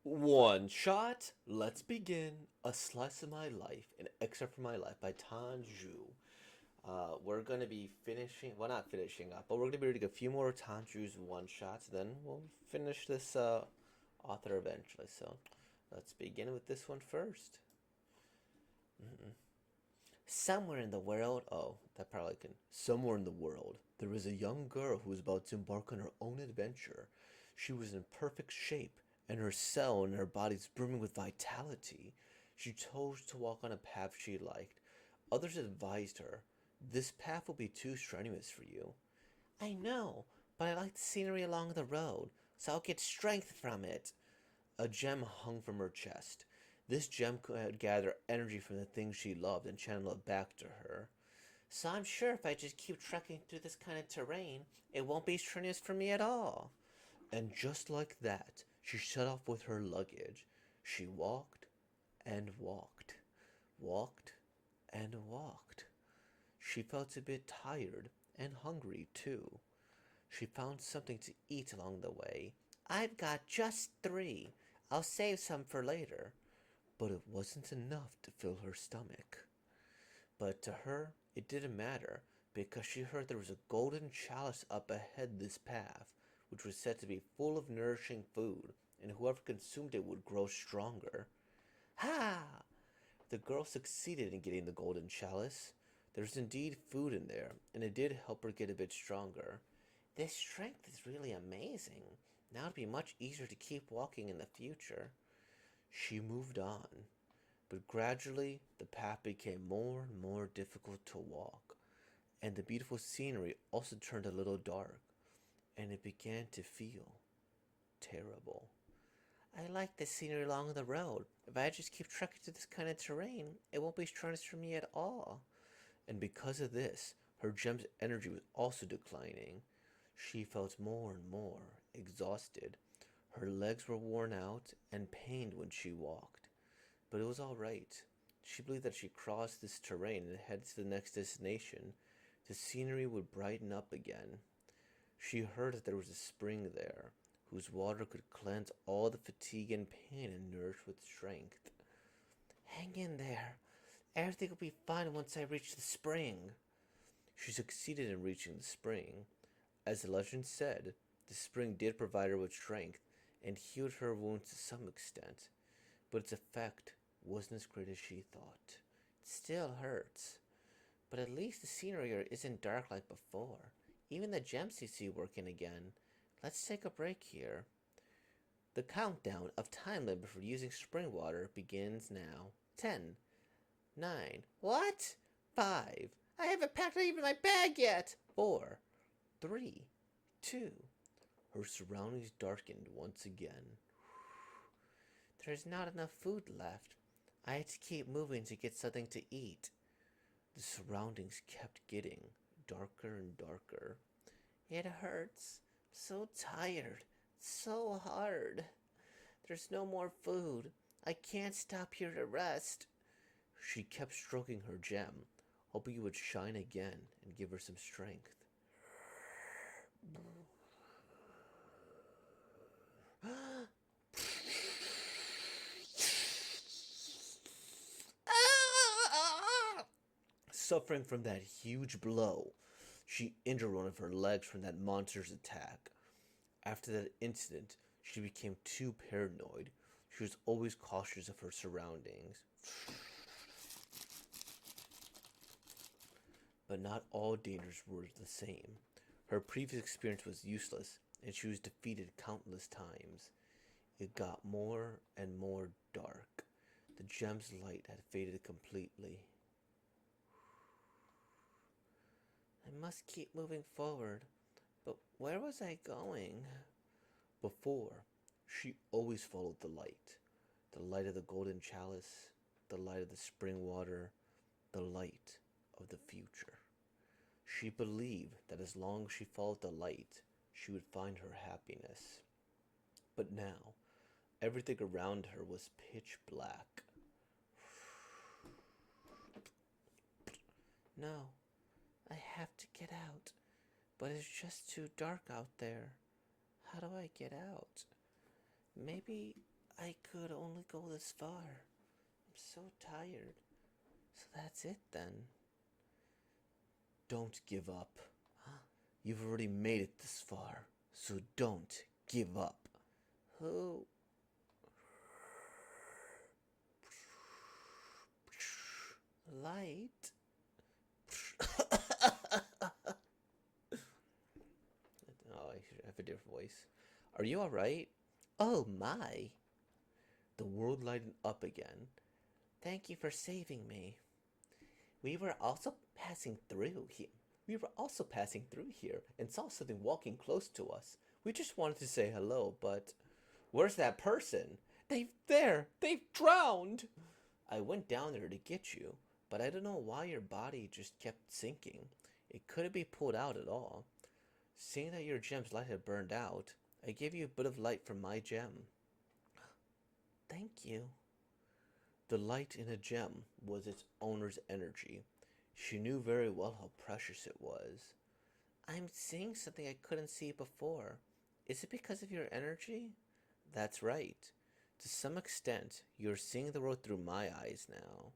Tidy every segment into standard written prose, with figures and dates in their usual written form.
One shot. Let's begin. A slice of my life, an excerpt from my life by Tanju. We're gonna be finishing. Well, not finishing up, but we're gonna be reading a few more Tanju's one shots. Then we'll finish this author eventually. So let's begin with this one first. Somewhere in the world, oh, that probably can. Somewhere in the world, there was a young girl who was about to embark on her own adventure. She was in perfect shape, and her cell and her body's brimming with vitality. She chose to walk on a path she liked. Others advised her, "This path will be too strenuous for you." "I know, but I like the scenery along the road, so I'll get strength from it." A gem hung from her chest. This gem could gather energy from the things she loved and channel it back to her. "So I'm sure if I just keep trekking through this kind of terrain, it won't be strenuous for me at all." And just like that, she set off with her luggage. She walked and walked, walked and walked. She felt a bit tired and hungry, too. She found something to eat along the way. "I've got just 3. I'll save some for later." But it wasn't enough to fill her stomach. But to her, it didn't matter, because she heard there was a golden chalice up ahead this path, which was said to be full of nourishing food, and whoever consumed it would grow stronger. Ha! The girl succeeded in getting the golden chalice. There was indeed food in there, and it did help her get a bit stronger. "This strength is really amazing. Now it'll be much easier to keep walking in the future." She moved on, but gradually the path became more and more difficult to walk, and the beautiful scenery also turned a little dark, and it began to feel terrible. "I like the scenery along the road. If I just keep trekking through this kind of terrain, it won't be strenuous for me at all." And because of this, her gem's energy was also declining. She felt more and more exhausted. Her legs were worn out and pained when she walked. But it was all right. She believed that if she crossed this terrain and headed to the next destination, the scenery would brighten up again. She heard that there was a spring there, whose water could cleanse all the fatigue and pain and nourish with strength. "Hang in there. Everything will be fine once I reach the spring." She succeeded in reaching the spring. As the legend said, the spring did provide her with strength and healed her wounds to some extent, but its effect wasn't as great as she thought. "It still hurts, but at least the scenery here isn't dark like before. Even the gems seem to be working again. Let's take a break here." The countdown of time limit for using spring water begins now. 10, 9, what? 5, I haven't packed even my bag yet. 4, 3, 2. Her surroundings darkened once again. "There's not enough food left. I had to keep moving to get something to eat." The surroundings kept getting darker and darker. "It hurts. I'm so tired. It's so hard. There's no more food. I can't stop here to rest." She kept stroking her gem, hoping it would shine again and give her some strength. Suffering from that huge blow, she injured one of her legs from that monster's attack. After that incident, she became too paranoid. She was always cautious of her surroundings. But not all dangers were the same. Her previous experience was useless, and she was defeated countless times. It got more and more dark. The gem's light had faded completely. "I must keep moving forward. But where was I going?" Before, she always followed the light of the golden chalice, the light of the spring water, the light of the future. She believed that as long as she followed the light, she would find her happiness. But now, everything around her was pitch black. "No, I have to get out, but it's just too dark out there. How do I get out? Maybe I could only go this far. I'm so tired. So that's it then. Don't give up. You've already made it this far, so don't give up. Who? Light? Oh, I should have a different voice. Are you alright? Oh my! The world lighted up again. Thank you for saving me. We were also passing through here. We were also passing through here and saw something walking close to us. We just wanted to say hello, but where's that person? They've drowned. I went down there to get you, but I don't know why your body just kept sinking. It couldn't be pulled out at all. Seeing that your gem's light had burned out, I gave you a bit of light from my gem. Thank you. The light in a gem was its owner's energy. She knew very well how precious it was. I'm seeing something I couldn't see before. Is it because of your energy? That's right. To some extent, you're seeing the world through my eyes now.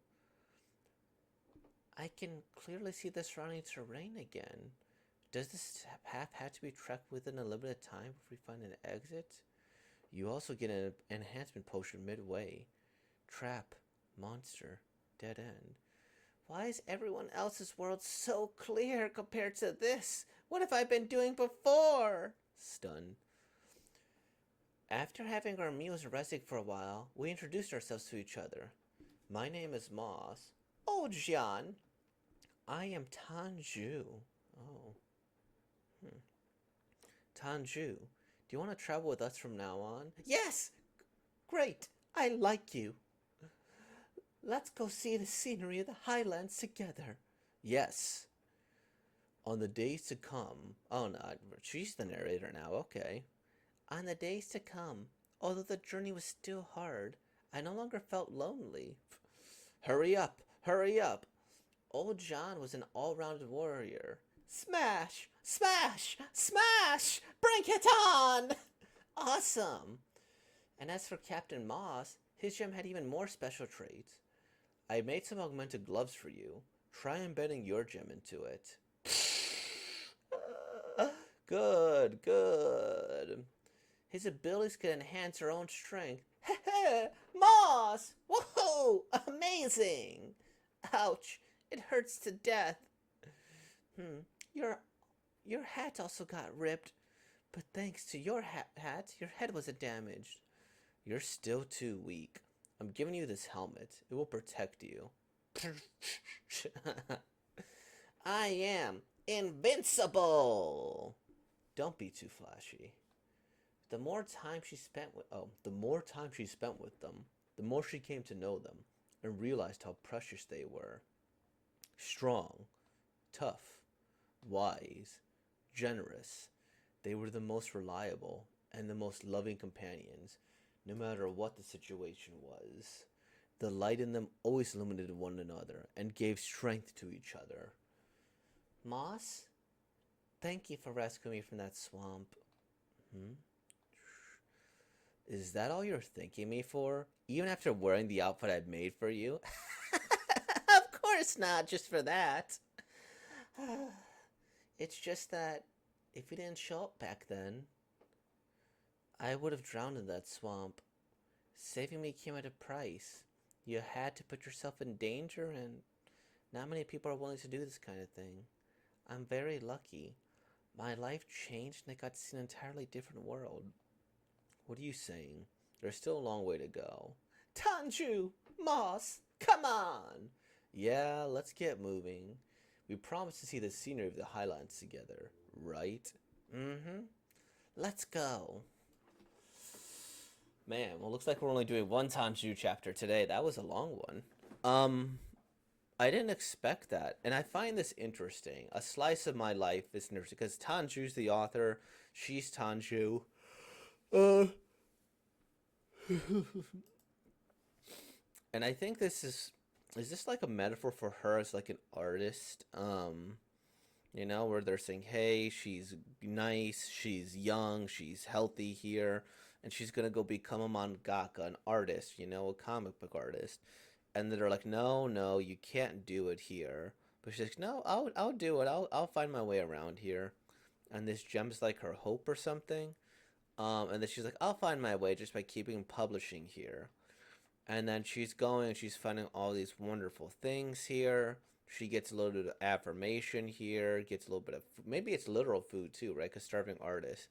I can clearly see the surrounding terrain again. Does this path have to be trekked within a limited time before we find an exit? You also get an enhancement potion midway. Trap, monster, dead end. Why is everyone else's world so clear compared to this? What have I been doing before? Stunned. After having our meals resting for a while, we introduced ourselves to each other. My name is Moss. Oh, Jian. I am Tanju. Oh. Tanju, do you want to travel with us from now on? Yes! Great! I like you. Let's go see the scenery of the highlands together. Yes. On the days to come. Oh, no, she's the narrator now, okay. On the days to come, although the journey was still hard, I no longer felt lonely. Hurry up! Hurry up! Old John was an all-rounded warrior. Smash! Smash! Smash! Bring it on! Awesome! And as for Captain Moss, his gem had even more special traits. I made some augmented gloves for you. Try embedding your gem into it. Good, good. His abilities can enhance her own strength. Moss! Whoa! Amazing! Ouch! It hurts to death. Your hat also got ripped, but thanks to your hat, your head wasn't damaged. You're still too weak. I'm giving you this helmet. It will protect you. I am invincible. Don't be too flashy. The more time she spent with them, the more she came to know them and realized how precious they were. Strong, tough, wise, generous. They were the most reliable and the most loving companions, no matter what the situation was. The light in them always illuminated one another and gave strength to each other. Moss, thank you for rescuing me from that swamp. Is that all you're thanking me for? Even after wearing the outfit I've made for you? Of course not, just for that. It's just that if you didn't show up back then, I would have drowned in that swamp. Saving me came at a price. You had to put yourself in danger, and not many people are willing to do this kind of thing. I'm very lucky. My life changed and I got to see an entirely different world. What are you saying? There's still a long way to go. Tanju! Moss! Come on! Yeah, let's get moving. We promised to see the scenery of the highlands together, right? Mm-hmm. Let's go. Man, well, looks like we're only doing one Tanju chapter today. That was a long one. I didn't expect that, and I find this interesting. A slice of my life is interesting because Tanju's the author. She's Tanju. And I think this is this like a metaphor for her as like an artist? Where they're saying, hey, she's nice, she's young, she's healthy here, and she's gonna go become a mangaka, an artist, a comic book artist. And they're like, no, no, you can't do it here. But she's like, no, I'll do it. I'll find my way around here. And this gem's like her hope or something. And then she's like, I'll find my way just by keeping publishing here. And then she's going and she's finding all these wonderful things here. She gets a little bit of affirmation here, gets a little bit of maybe it's literal food too, right? Because starving artist.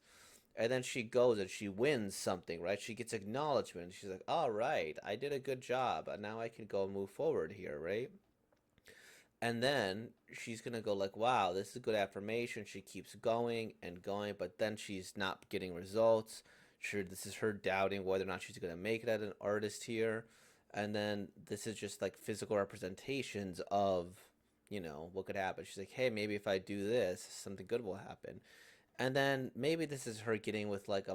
And then she goes and she wins something, right? She gets acknowledgement. She's like, all right, I did a good job. And now I can go move forward here, right? And then she's gonna go like, wow, this is a good affirmation. She keeps going and going, but then she's not getting results. Sure, this is her doubting whether or not she's gonna make it as an artist here. And then this is just like physical representations of, what could happen. She's like, hey, maybe if I do this, something good will happen. And then maybe this is her getting with like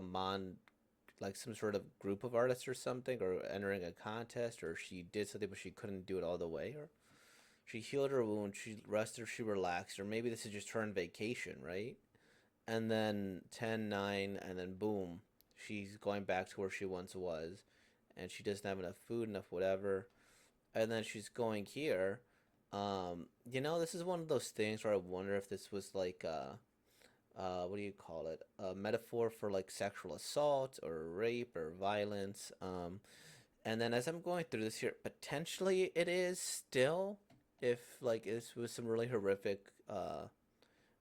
like some sort of group of artists or something, or entering a contest, or she did something but she couldn't do it all the way, or she healed her wound, she rested, she relaxed, or maybe this is just her on vacation, right? And then 10, 9, and then boom, she's going back to where she once was, and she doesn't have enough food, enough whatever. And then she's going here. This is one of those things where I wonder if this was like, what do you call it? A metaphor for like sexual assault or rape or violence. And then as I'm going through this here, potentially it is still, if like this was some really horrific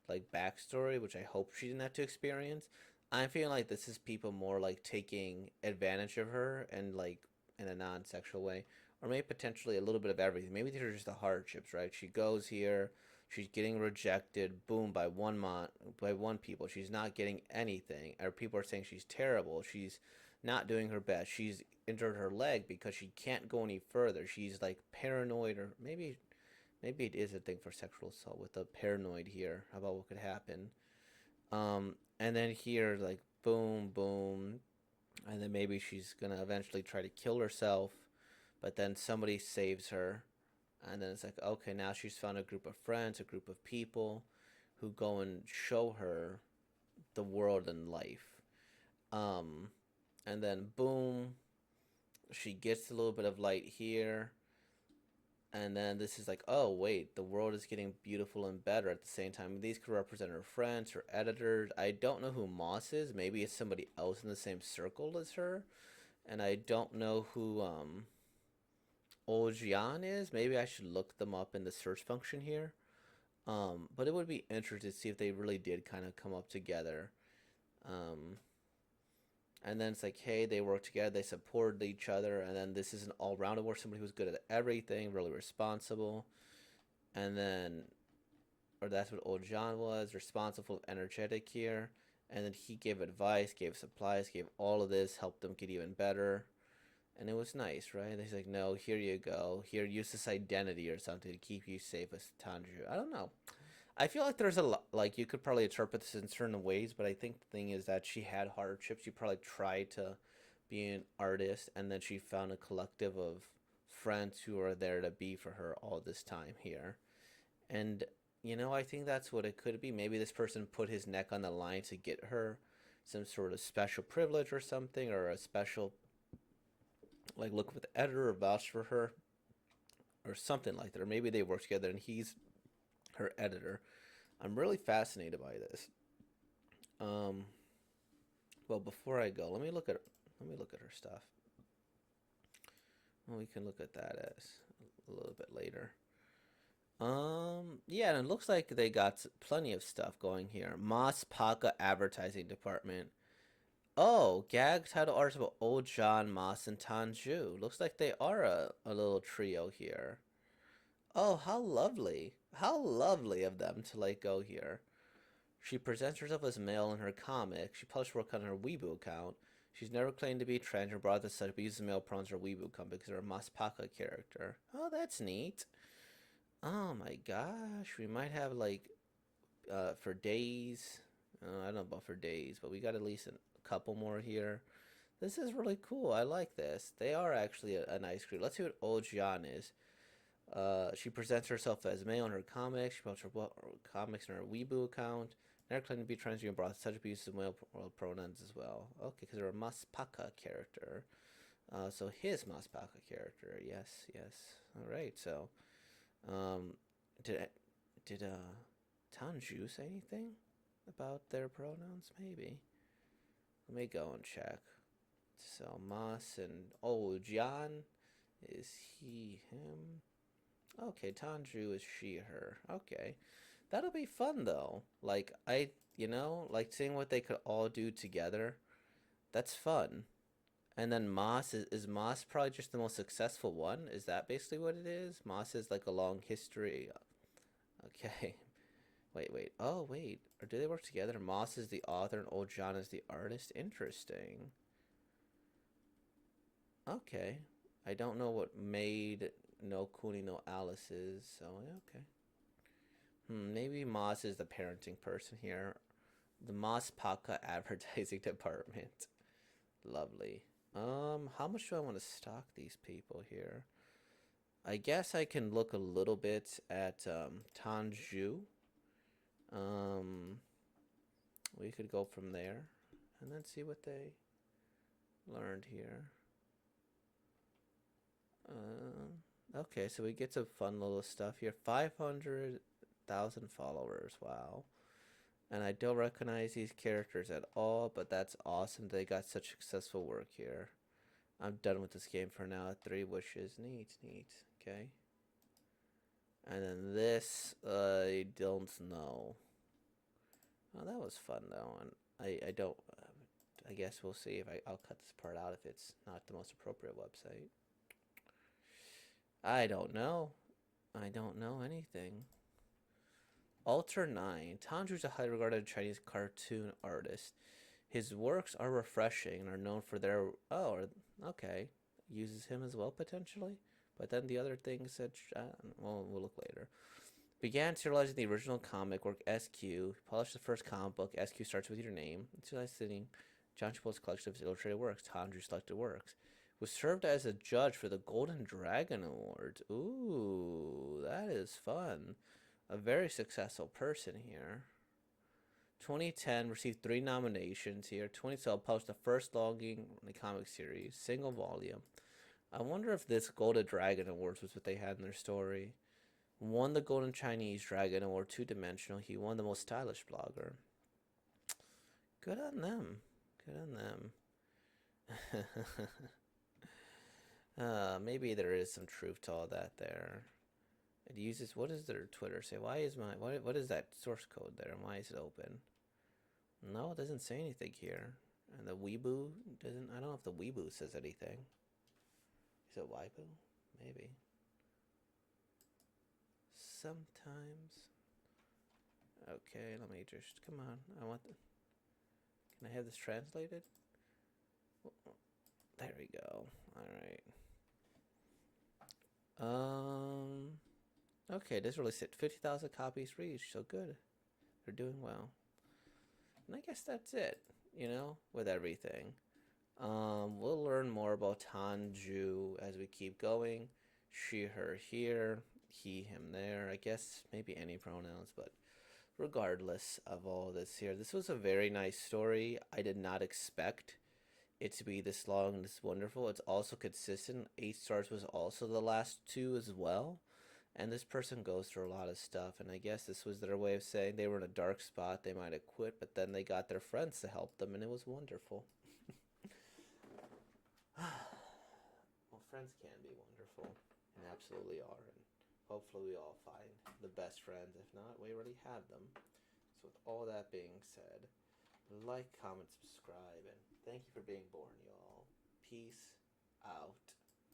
like backstory, which I hope she didn't have to experience. I'm feeling like this is people more like taking advantage of her and like in a non-sexual way, or maybe potentially a little bit of everything. Maybe these are just the hardships, right? She goes here, she's getting rejected, boom, by one people. She's not getting anything, or people are saying she's terrible. She's not doing her best. She's injured her leg because she can't go any further. She's like paranoid, or maybe it is a thing for sexual assault with the paranoid here about what could happen. And then here, like, boom, boom. And then maybe she's gonna eventually try to kill herself, but then somebody saves her. And then it's like, okay, now she's found a group of friends, a group of people who go and show her the world and life. Um, and then boom, she gets a little bit of light here, and then this is like, oh wait, the world is getting beautiful and better at the same time. These could represent her friends, her editors. I don't know who Moss is. Maybe it's somebody else in the same circle as her. And I don't know who Ojian is. Maybe I should look them up in the search function here. But it would be interesting to see if they really did kind of come up together. Um, and then it's like, hey, they work together, they supported each other, and then this is an all-rounded war, somebody who's good at everything, really responsible, and then, or that's what old John was, responsible, energetic here, and then he gave advice, gave supplies, gave all of this, helped them get even better, and it was nice, right? And he's like, no, here you go, here, use this identity or something to keep you safe as Tanju. I don't know. I feel like there's a lot, like you could probably interpret this in certain ways, but I think the thing is that she had hardships. She probably tried to be an artist, and then she found a collective of friends who are there to be for her all this time here. And, I think that's what it could be. Maybe this person put his neck on the line to get her some sort of special privilege or something, or a special, like, look with the editor or vouch for her, or something like that. Or maybe they work together and he's her editor. I'm really fascinated by this. Um, well, before I go, let me look at her stuff. Well, we can look at that as a little bit later. Yeah, and it looks like they got plenty of stuff going here. Moss Paka Advertising Department. Oh, gag title artists about Old John, Moss, and Tanju. Looks like they are a little trio here. Oh, how lovely. How lovely of them to like go here. She presents herself as male in her comic. She published work on her Weibo account. She's never claimed to be trans or brought this such, but uses male pronouns in her Weibo account because of her Maspaka character. Oh, that's neat. Oh my gosh, we might have like for days. I don't know about for days, but we got at least a couple more here. This is really cool. I like this. They are actually a nice group. Let's see what Ojian is. She presents herself as male in her comics. She publishes her comics in her Weibo account. Never claimed to be transgender, brought such abuse of male pronouns as well. Okay, because they're a Maspaka character. So his Maspaka character, yes, yes. All right. So, um, did Tanju say anything about their pronouns? Maybe. Let me go and check. So Mas and Jian is he him? Okay, Tanju is she her. Okay, that'll be fun though. Like like seeing what they could all do together. That's fun. And then Moss is Moss probably just the most successful one? Is that basically what it is? Moss is like a long history. Okay. Wait. Oh, wait. Or do they work together? Moss is the author and Old John is the artist. Interesting. Okay. I don't know what made No Cooney No Alice is, so okay. Maybe Moss is the parenting person here. The Moss Paka advertising department. Lovely. How much do I want to stock these people here? I guess I can look a little bit at Tanju. We could go from there and then see what they learned here. Okay, so we get some fun little stuff here. 500,000 followers. Wow. And I don't recognize these characters at all, but that's awesome. They got such successful work here. I'm done with this game for now. 3 wishes. Neat. Okay. And then this, I don't know. Oh, that was fun though, and I don't. I guess we'll see if I'll cut this part out if it's not the most appropriate website. I don't know. I don't know anything. Alter 9. Tanju's a highly regarded Chinese cartoon artist. His works are refreshing and are known for their... Oh, okay. Uses him as well, potentially? But then the other thing said... well, we'll look later. Began serializing the original comic work SQ. Published the first comic book. SQ starts with your name. Serializing John Chipotle's collection of his illustrated works. Tanju selected works. Was served as a judge for the Golden Dragon Awards. Ooh, that is fun. A very successful person here. 2010 received 3 nominations here. 2012 published the first longing comic series, single volume. I wonder if this Golden Dragon Awards was what they had in their story. Won the Golden Chinese Dragon Award 2-dimensional. He won the most stylish blogger. Good on them. Good on them. Maybe there is some truth to all that there. It uses, what does their Twitter say? Why is what is that source code there and why is it open? No, it doesn't say anything here. And the Weibo doesn't, I don't know if the Weibo says anything. Is it Weibo? Maybe. Sometimes. Okay, let me just, come on. Can I have this translated? There we go. Alright. Okay, this released at 50,000 copies reached, so good. They're doing well. And I guess that's it, with everything. We'll learn more about Tanju as we keep going. She, her here, he, him there. I guess maybe any pronouns, but regardless of all this here, this was a very nice story. I did not expect it to be this long and this wonderful. It's also consistent. 8 stars was also the last 2 as well. And this person goes through a lot of stuff, and I guess this was their way of saying they were in a dark spot, they might have quit, but then they got their friends to help them, and it was wonderful. Well, friends can be wonderful, and absolutely are, and hopefully we all find the best friends. If not, we already have them. So with all that being said, like, comment, subscribe, and thank you for being born, y'all. Peace out.